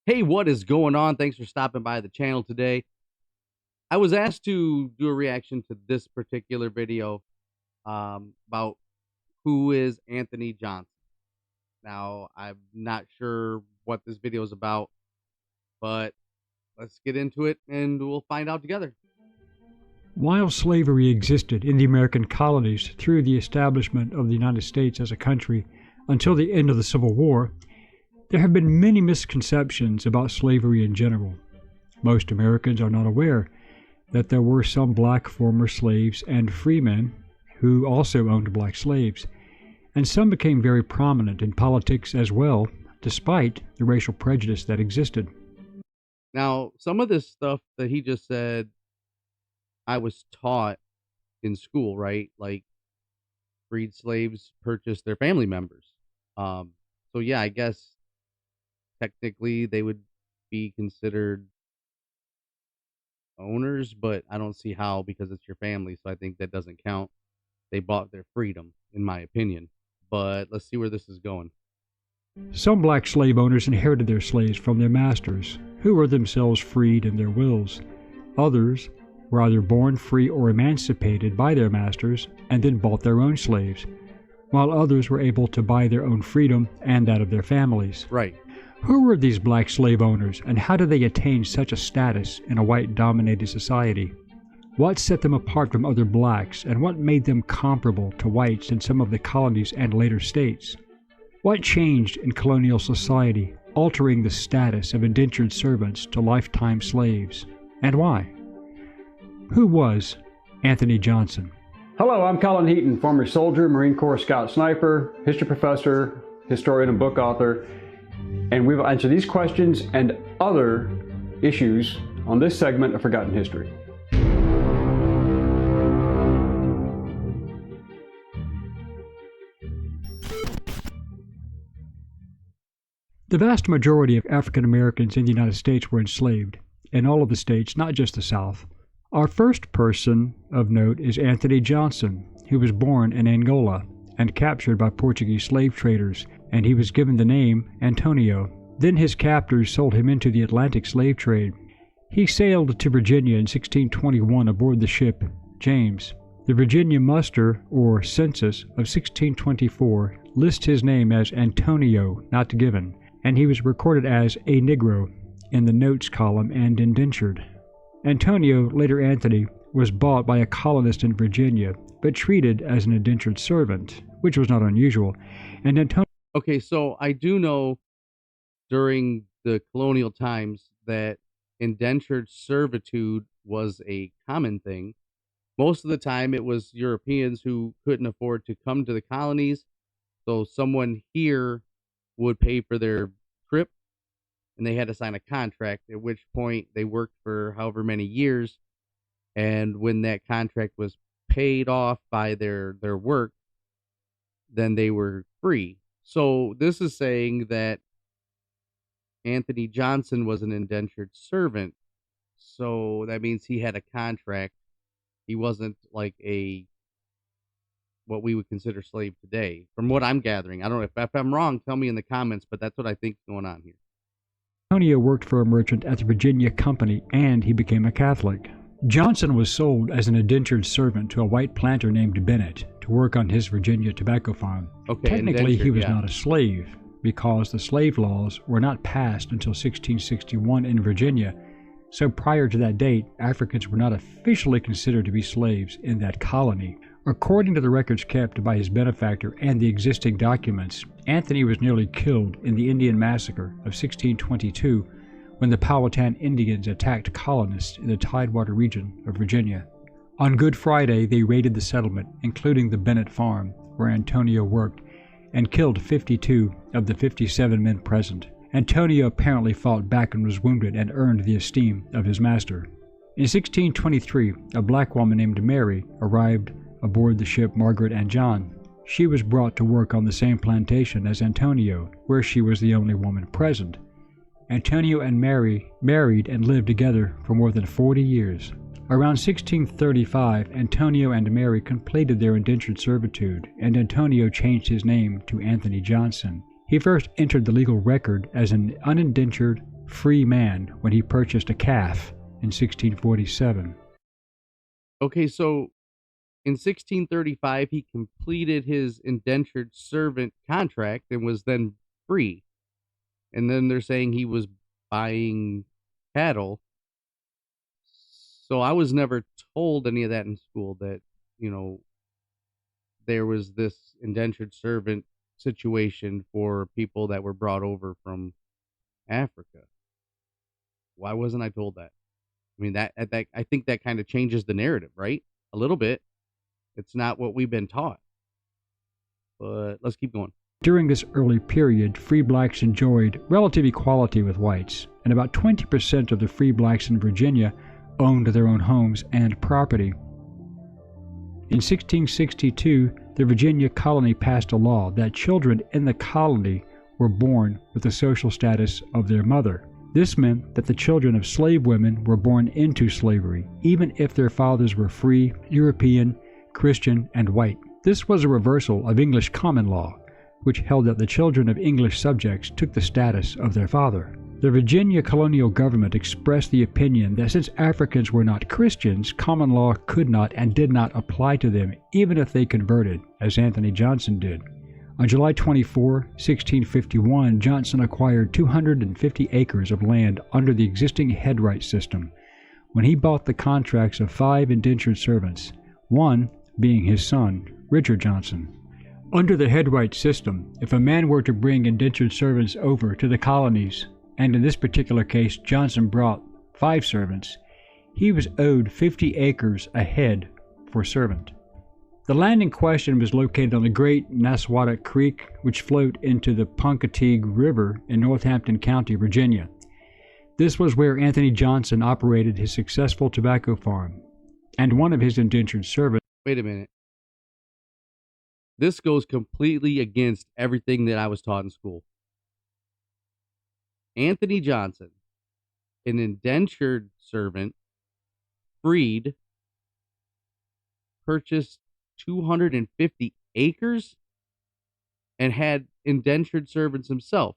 Hey, what is going on? Thanks for stopping by the channel today. I was asked to do a reaction to this particular video about who is Anthony Johnson. Now, I'm not sure what this video is about, but let's get into it and we'll find out together. While slavery existed in the American colonies through the establishment of the United States as a country until the end of the Civil War, there have been many misconceptions about slavery in general. Most Americans are not aware that there were some black former slaves and freemen who also owned black slaves, and some became very prominent in politics as well, despite the racial prejudice that existed. Now, some of this stuff that he just said, I was taught in school, right? Like freed slaves purchased their family members. So yeah, I guess technically they would be considered owners, but I don't see how because it's your family. So I think that doesn't count. They bought their freedom, in my opinion. But let's see where this is going. Some black slave owners inherited their slaves from their masters, who were themselves freed in their wills. Others were either born free or emancipated by their masters and then bought their own slaves, while others were able to buy their own freedom and that of their families. Right. Who were these black slave owners, and how did they attain such a status in a white-dominated society? What set them apart from other blacks, and what made them comparable to whites in some of the colonies and later states? What changed in colonial society, altering the status of indentured servants to lifetime slaves, and why? Who was Anthony Johnson? Hello, I'm Colin Heaton, former soldier, Marine Corps Scout Sniper, history professor, historian, and book author. And we will answer these questions and other issues on this segment of Forgotten History. The vast majority of African Americans in the United States were enslaved, in all of the states, not just the South. Our first person of note is Anthony Johnson, who was born in Angola and captured by Portuguese slave traders, and he was given the name Antonio. Then his captors sold him into the Atlantic slave trade. He sailed to Virginia in 1621 aboard the ship James. The Virginia muster, or census, of 1624 lists his name as Antonio, not given, and he was recorded as a Negro in the notes column and indentured. Antonio, later Anthony, was bought by a colonist in Virginia, but treated as an indentured servant, which was not unusual. And Antonio... Okay, so I do know during the colonial times that indentured servitude was a common thing. Most of the time it was Europeans who couldn't afford to come to the colonies, so someone here would pay for their trip and they had to sign a contract, at which point they worked for however many years, and when that contract was paid off by their work, then they were free. So this is saying that Anthony Johnson was an indentured servant, so that means he had a contract. He wasn't like what we would consider slave today, from what I'm gathering. I don't know if I'm wrong, tell me in the comments, but that's what I think is going on here. Antonio worked for a merchant at the Virginia Company, and he became a Catholic. Johnson was sold as an indentured servant to a white planter named Bennett to work on his Virginia tobacco farm. Okay, technically, he was yeah. not a slave, because the slave laws were not passed until 1661 in Virginia, so prior to that date, Africans were not officially considered to be slaves in that colony. According to the records kept by his benefactor and the existing documents, Anthony was nearly killed in the Indian Massacre of 1622 when the Powhatan Indians attacked colonists in the Tidewater region of Virginia. On Good Friday, they raided the settlement, including the Bennett farm, where Antonio worked, and killed 52 of the 57 men present. Antonio apparently fought back and was wounded and earned the esteem of his master. In 1623, a black woman named Mary arrived aboard the ship Margaret and John. She was brought to work on the same plantation as Antonio, where she was the only woman present. Antonio and Mary married and lived together for more than 40 years. Around 1635, Antonio and Mary completed their indentured servitude, and Antonio changed his name to Anthony Johnson. He first entered the legal record as an unindentured free man when he purchased a calf in 1647. Okay, so in 1635, he completed his indentured servant contract and was then free. And then they're saying he was buying cattle. So I was never told any of that in school, that, there was this indentured servant situation for people that were brought over from Africa. Why wasn't I told that? I mean, that I think that kind of changes the narrative, right? A little bit. It's not what we've been taught. But let's keep going. During this early period, free blacks enjoyed relative equality with whites, and about 20% of the free blacks in Virginia owned their own homes and property. In 1662, the Virginia colony passed a law that children in the colony were born with the social status of their mother. This meant that the children of slave women were born into slavery, even if their fathers were free, European, Christian, and white. This was a reversal of English common law, which held that the children of English subjects took the status of their father. The Virginia colonial government expressed the opinion that since Africans were not Christians, common law could not and did not apply to them, even if they converted, as Anthony Johnson did. On July 24, 1651, Johnson acquired 250 acres of land under the existing headright system when he bought the contracts of 5 indentured servants, one being his son, Richard Johnson. Under the headright system, if a man were to bring indentured servants over to the colonies, and in this particular case Johnson brought 5 servants, he was owed 50 acres a head for servant. The land in question was located on the Great Nassawatuk Creek, which flowed into the Punkateague River in Northampton County, Virginia. This was where Anthony Johnson operated his successful tobacco farm, and one of his indentured servants. Wait a minute. This goes completely against everything that I was taught in school. Anthony Johnson, an indentured servant, freed, purchased 250 acres, and had indentured servants himself.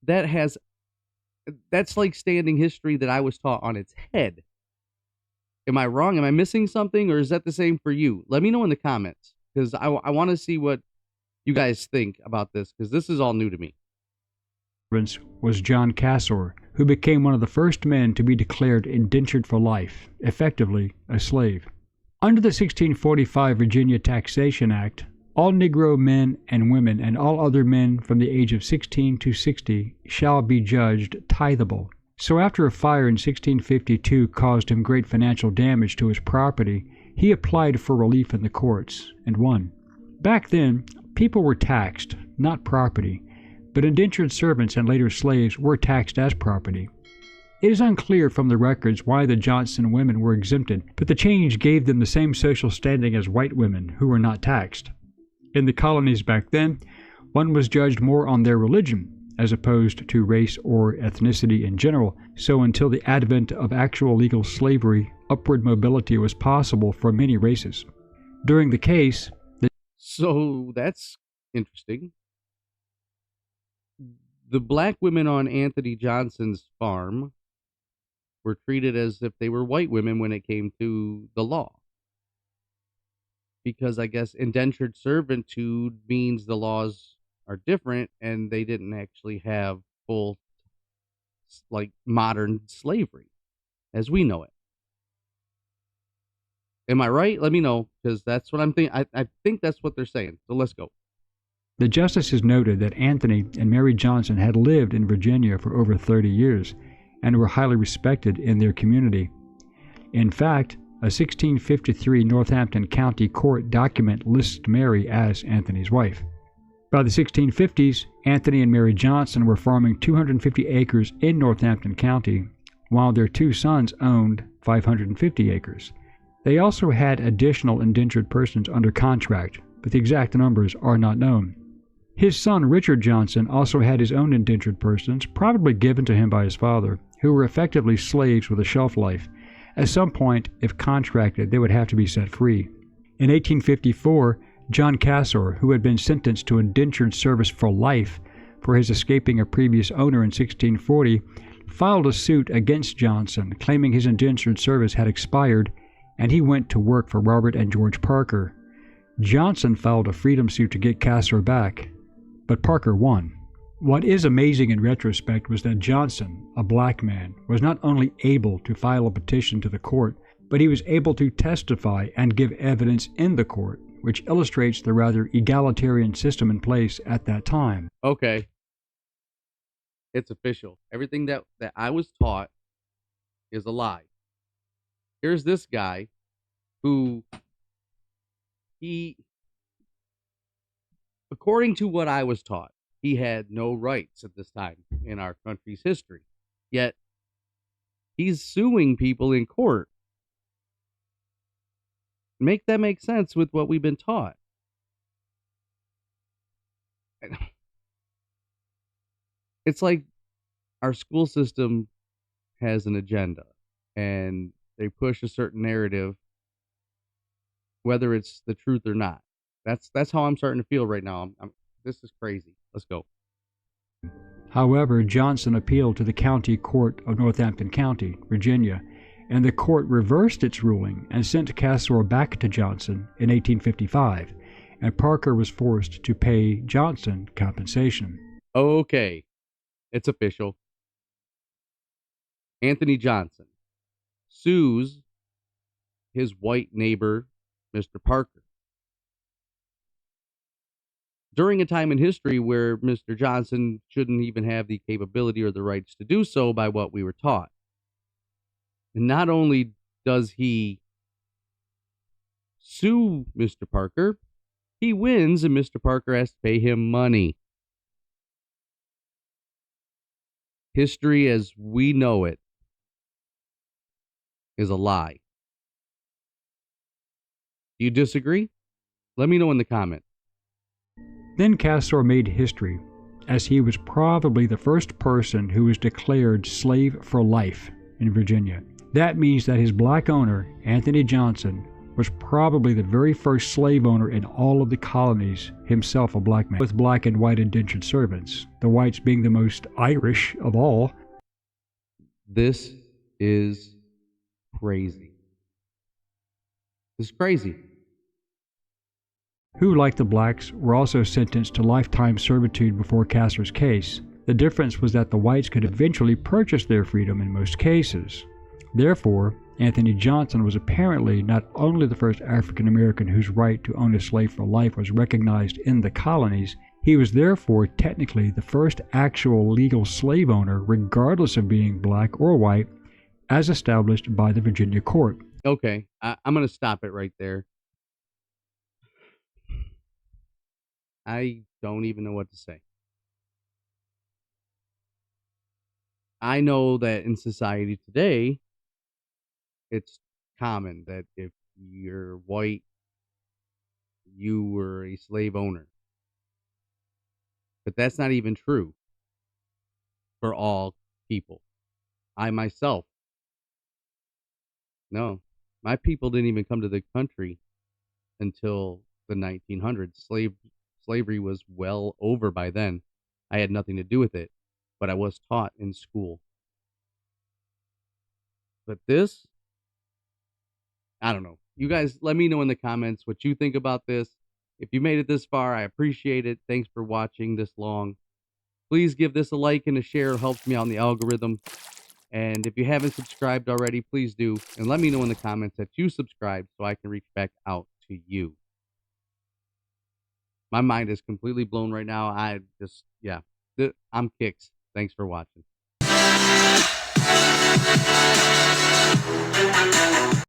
That's like standing history that I was taught on its head. Am I wrong? Am I missing something, or is that the same for you? Let me know in the comments, because I want to see what you guys think about this, because this is all new to me. Was John Casor, who became one of the first men to be declared indentured for life, effectively a slave. Under the 1645 Virginia Taxation Act, all Negro men and women and all other men from the age of 16 to 60 shall be judged tithable. So after a fire in 1652 caused him great financial damage to his property, he applied for relief in the courts and won. Back then, people were taxed, not property, but indentured servants and later slaves were taxed as property. It is unclear from the records why the Johnson women were exempted, but the change gave them the same social standing as white women who were not taxed. In the colonies back then, one was judged more on their religion, as opposed to race or ethnicity in general, so until the advent of actual legal slavery, upward mobility was possible for many races. During the case, So that's interesting. The black women on Anthony Johnson's farm were treated as if they were white women when it came to the law. Because I guess indentured servitude means the laws are different and they didn't actually have full, like, modern slavery as we know it. Am I right? Let me know, because that's what I'm thinking. I think that's what they're saying. So let's go. the justices noted that Anthony and Mary Johnson had lived in Virginia for over 30 years and were highly respected in their community. In fact, a 1653 Northampton County Court document lists Mary as Anthony's wife. By the 1650s, Anthony and Mary Johnson were farming 250 acres in Northampton County, while their two sons owned 550 acres. They also had additional indentured persons under contract, but the exact numbers are not known. His son Richard Johnson also had his own indentured persons, probably given to him by his father, who were effectively slaves with a shelf life. At some point, if contracted, they would have to be set free. In 1854, John Casor, who had been sentenced to indentured service for life, for his escaping a previous owner in 1640, filed a suit against Johnson, claiming his indentured service had expired, and he went to work for Robert and George Parker. Johnson filed a freedom suit to get Castro back, but Parker won. What is amazing in retrospect was that Johnson, a black man, was not only able to file a petition to the court, but he was able to testify and give evidence in the court, which illustrates the rather egalitarian system in place at that time. Okay. It's official. Everything that I was taught is a lie. Here's this guy who according to what I was taught, he had no rights at this time in our country's history. Yet, he's suing people in court. Make that make sense with what we've been taught. It's like our school system has an agenda, and they push a certain narrative, whether it's the truth or not. That's how I'm starting to feel right now. This is crazy. Let's go. However, Johnson appealed to the County Court of Northampton County, Virginia, and the court reversed its ruling and sent Castro back to Johnson in 1855, and Parker was forced to pay Johnson compensation. Okay, it's official. Anthony Johnson sues his white neighbor, Mr. Parker, during a time in history where Mr. Johnson shouldn't even have the capability or the rights to do so by what we were taught. And not only does he sue Mr. Parker, he wins and Mr. Parker has to pay him money. History as we know it is a lie. Do you disagree? Let me know in the comments. Then Castro made history, as he was probably the first person who was declared slave for life in Virginia. That means that his black owner, Anthony Johnson, was probably the very first slave owner in all of the colonies, himself a black man, with black and white indentured servants, the whites being the most Irish of all. This is crazy. This is crazy. Who, like the blacks, were also sentenced to lifetime servitude before Castro's case. The difference was that the whites could eventually purchase their freedom in most cases. Therefore, Anthony Johnson was apparently not only the first African American whose right to own a slave for life was recognized in the colonies, he was therefore technically the first actual legal slave owner, regardless of being black or white, as established by the Virginia court. Okay, I'm going to stop it right there. I don't even know what to say. I know that in society today, it's common that if you're white, you were a slave owner. But that's not even true for all people. I myself, no, my people didn't even come to the country until the 1900s. Slavery was well over by then. I had nothing to do with it, but I was taught in school. But this, I don't know. You guys, let me know in the comments what you think about this. If you made it this far, I appreciate it. Thanks for watching this long. Please give this a like and a share. It helps me out in the algorithm. And if you haven't subscribed already, please do. And let me know in the comments that you subscribed so I can reach back out to you. My mind is completely blown right now. I'm kicked. Thanks for watching.